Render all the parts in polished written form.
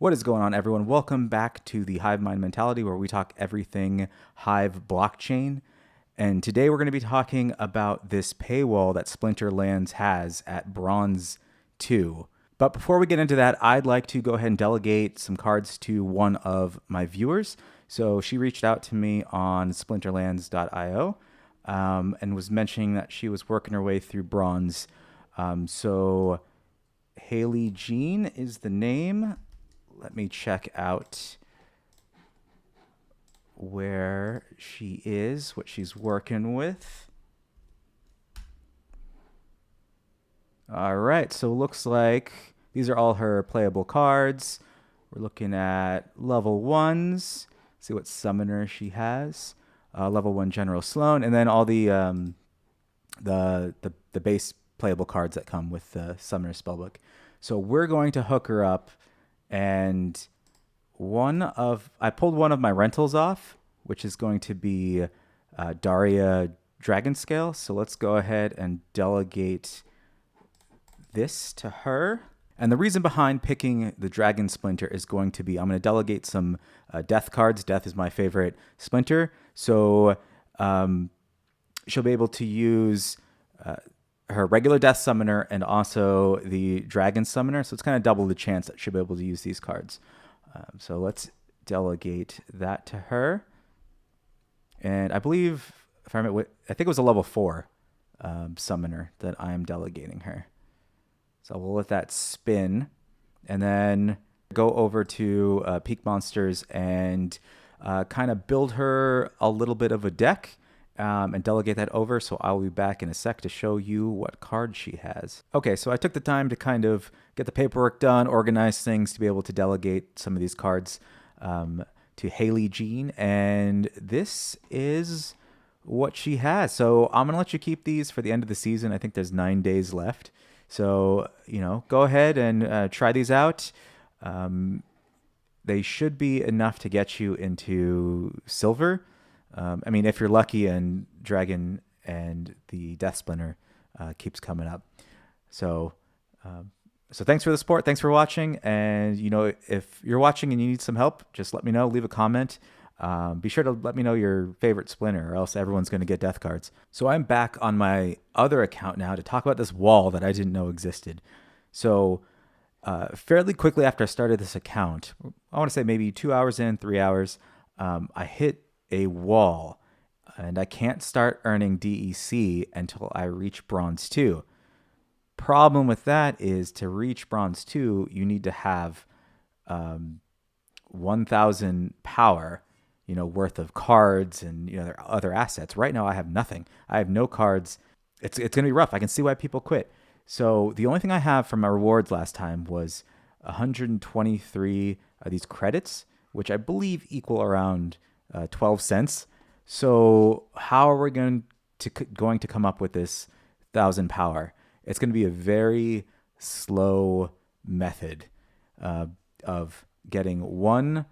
What is going on, everyone? Welcome back to the Hive Mind Mentality, where we talk everything Hive Blockchain. And today we're going to be talking about this paywall that Splinter Lands has at Bronze 2. But before we get into that, I'd like to go ahead and delegate some cards to one of my viewers. So she reached out to me on splinterlands.io and was mentioning that she was working her way through Bronze. So Haley Jean is the name. Let me check out where she is, what she's working with. All right, so it looks like these are all her playable cards. We're looking at level 1s. See what summoner she has. Level 1 General Sloan, and then all the base playable cards that come with the summoner spellbook. So we're going to hook her up. And I pulled one of my rentals off, which is going to be Daria Dragonscale. So let's go ahead and delegate this to her. And the reason behind picking the Dragon Splinter is going to be, I'm going to delegate some Death cards. Death is my favorite Splinter. So she'll be able to use her regular Death Summoner and also the Dragon Summoner. So it's kind of double the chance that she'll be able to use these cards. So let's delegate that to her. And I believe, if I remember, I think it was a level 4 Summoner that I am delegating her. So we'll let that spin. And then go over to Peak Monsters and kind of build her a little bit of a deck. And delegate that over. So I'll be back in a sec to show you what card she has. Okay, so I took the time to kind of get the paperwork done, organize things to be able to delegate some of these cards to Haley Jean. And this is what she has. So I'm going to let you keep these for the end of the season. I think there's 9 days left. So, go ahead and try these out. They should be enough to get you into silver. If you're lucky and Dragon and the Death Splinter keeps coming up. So thanks for the support. Thanks for watching. And, if you're watching and you need some help, just let me know. Leave a comment. Be sure to let me know your favorite Splinter, or else everyone's going to get death cards. So I'm back on my other account now to talk about this wall that I didn't know existed. So fairly quickly after I started this account, I want to say maybe 2 hours in, 3 hours, I hit a wall, and I can't start earning DEC until I reach Bronze 2. Problem with that is, to reach Bronze 2, you need to have 1,000 power, worth of cards and their other assets. Right now I have nothing. I have no cards. It's going to be rough. I can see why people quit. So the only thing I have from my rewards last time was 123 of these credits, which I believe equal around 12 cents. So how are we going to come up with this 1,000 power? It's going to be a very slow method of getting one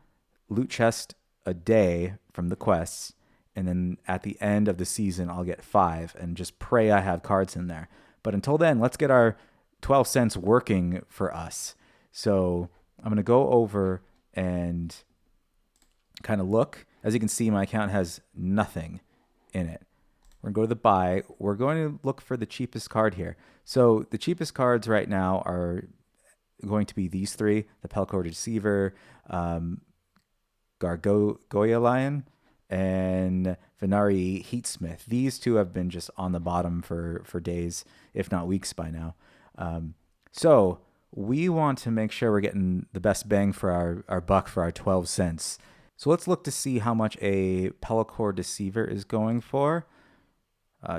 loot chest a day from the quests, and then at the end of the season I'll get 5 and just pray I have cards in there. But until then, let's get our 12 cents working for us. So I'm going to go over and kind of look. As you can see, my account has nothing in it. We're going to go to the buy. We're going to look for the cheapest card here. So the cheapest cards right now are going to be these 3, the Pelcor Deceiver, Gargoyle Lion, and Venari Heatsmith. These 2 have been just on the bottom for days, if not weeks by now. So we want to make sure we're getting the best bang for our buck for our 12 cents. So let's look to see how much a Pelcor Deceiver is going for.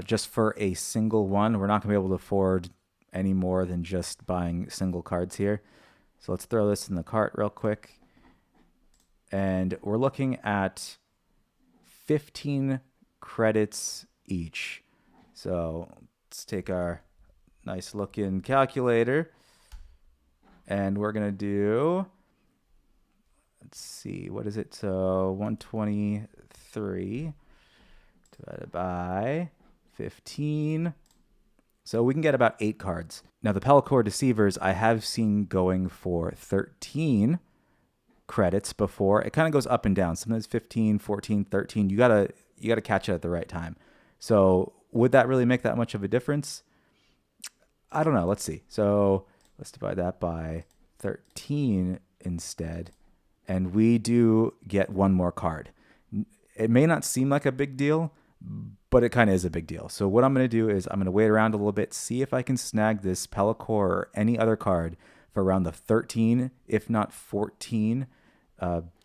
Just for a single one. We're not going to be able to afford any more than just buying single cards here. So let's throw this in the cart real quick. And we're looking at 15 credits each. So let's take our nice looking calculator. And we're going to do... Let's see, what is it? So 123 divided by 15. So we can get about 8 cards. Now the Pelcor Deceivers I have seen going for 13. credits before. It kind of goes up and down. Sometimes 15, 14, 13. You gotta catch it at the right time. So would that really make that much of a difference? I don't know. Let's see. So let's divide that by 13 instead. And we do get one more card. It may not seem like a big deal, but it kind of is a big deal. So what I'm going to do is I'm going to wait around a little bit, see if I can snag this Pelacor or any other card for around the 13, if not 14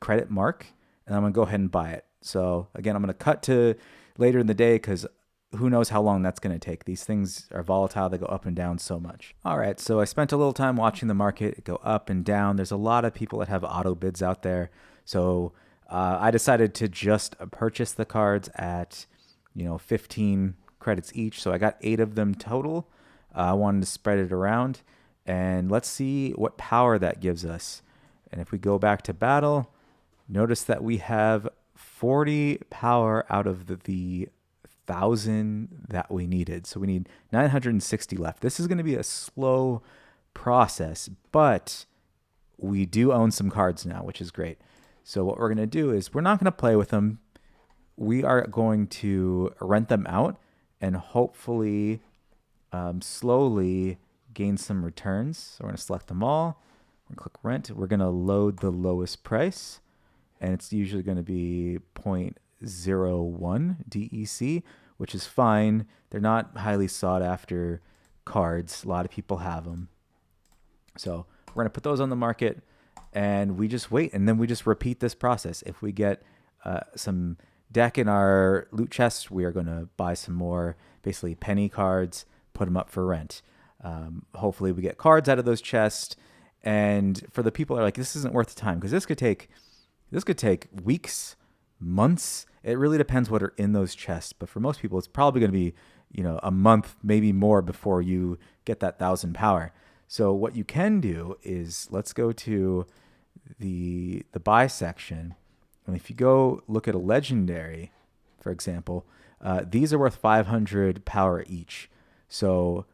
credit mark. And I'm going to go ahead and buy it. So again, I'm going to cut to later in the day because who knows how long that's going to take. These things are volatile. They go up and down so much. All right, so I spent a little time watching the market go up and down. There's a lot of people that have auto bids out there. So I decided to just purchase the cards at 15 credits each. So I got 8 of them total. I wanted to spread it around. And let's see what power that gives us. And if we go back to battle, notice that we have 40 power out of the 1,000 that we needed. So we need 960 left. This is going to be a slow process, but we do own some cards now, which is great. So what we're going to do is we're not going to play with them. We are going to rent them out and hopefully slowly gain some returns. So we're going to select them all. We're going to click rent. We're going to load the lowest price, and it's usually going to be 0.01 DEC, which is fine. They're not highly sought after cards. A lot of people have them. So we're going to put those on the market, and we just wait, and then we just repeat this process. If we get some deck in our loot chest, we are going to buy some more basically penny cards, put them up for rent. Hopefully we get cards out of those chests. And for the people that are like, this isn't worth the time, because this could take weeks, months. It really depends what are in those chests. But for most people, it's probably going to be, a month, maybe more before you get that 1,000 power. So what you can do is let's go to the buy section. And if you go look at a legendary, for example, these are worth 500 power each. So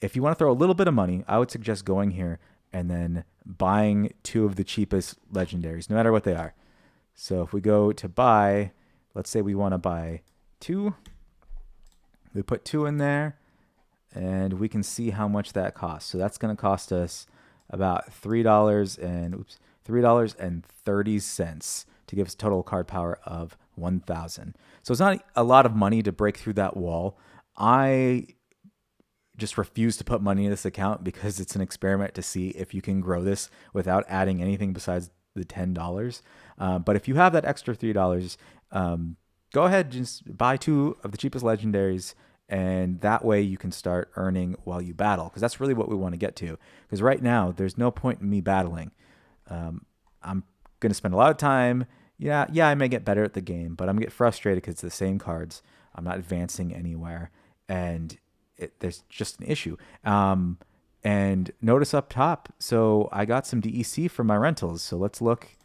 if you want to throw a little bit of money, I would suggest going here and then buying 2 of the cheapest legendaries, no matter what they are. So if we go to buy, let's say we want to buy 2. We put 2 in there, and we can see how much that costs. So that's going to cost us about $3.30 to give us total card power of 1,000. So it's not a lot of money to break through that wall. I just refuse to put money in this account because it's an experiment to see if you can grow this without adding anything besides the $10. But if you have that extra $3, go ahead and just buy 2 of the cheapest legendaries, and that way you can start earning while you battle, because that's really what we want to get to. Because right now, there's no point in me battling. I'm going to spend a lot of time. Yeah, I may get better at the game, but I'm going to get frustrated because it's the same cards. I'm not advancing anywhere, and there's just an issue. And notice up top, so I got some DEC for my rentals. So let's look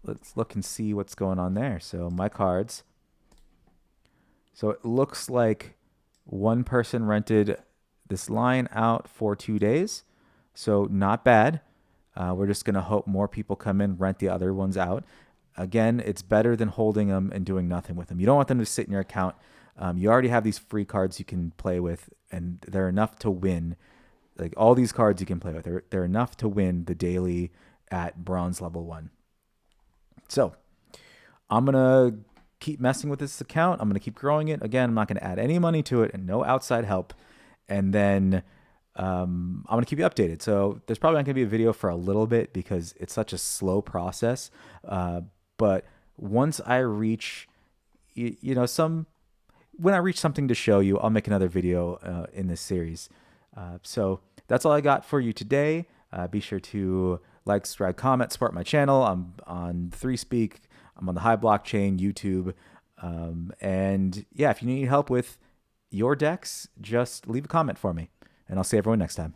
and see what's going on there. So my cards. So it looks like one person rented this line out for 2 days. So not bad. We're just going to hope more people come in, rent the other ones out. Again, it's better than holding them and doing nothing with them. You don't want them to sit in your account. You already have these free cards you can play with, and they're enough to win. Like all these cards you can play with, they're enough to win the daily at bronze level 1. So I'm going to keep messing with this account. I'm going to keep growing it. Again, I'm not going to add any money to it and no outside help. And then I'm going to keep you updated. So there's probably not going to be a video for a little bit because it's such a slow process. But once I reach, when I reach something to show you, I'll make another video in this series. So that's all I got for you today. Be sure to like, subscribe, comment, support my channel. I'm on 3Speak. I'm on the Hive Blockchain, YouTube. And yeah, if you need help with your decks, just leave a comment for me, and I'll see everyone next time.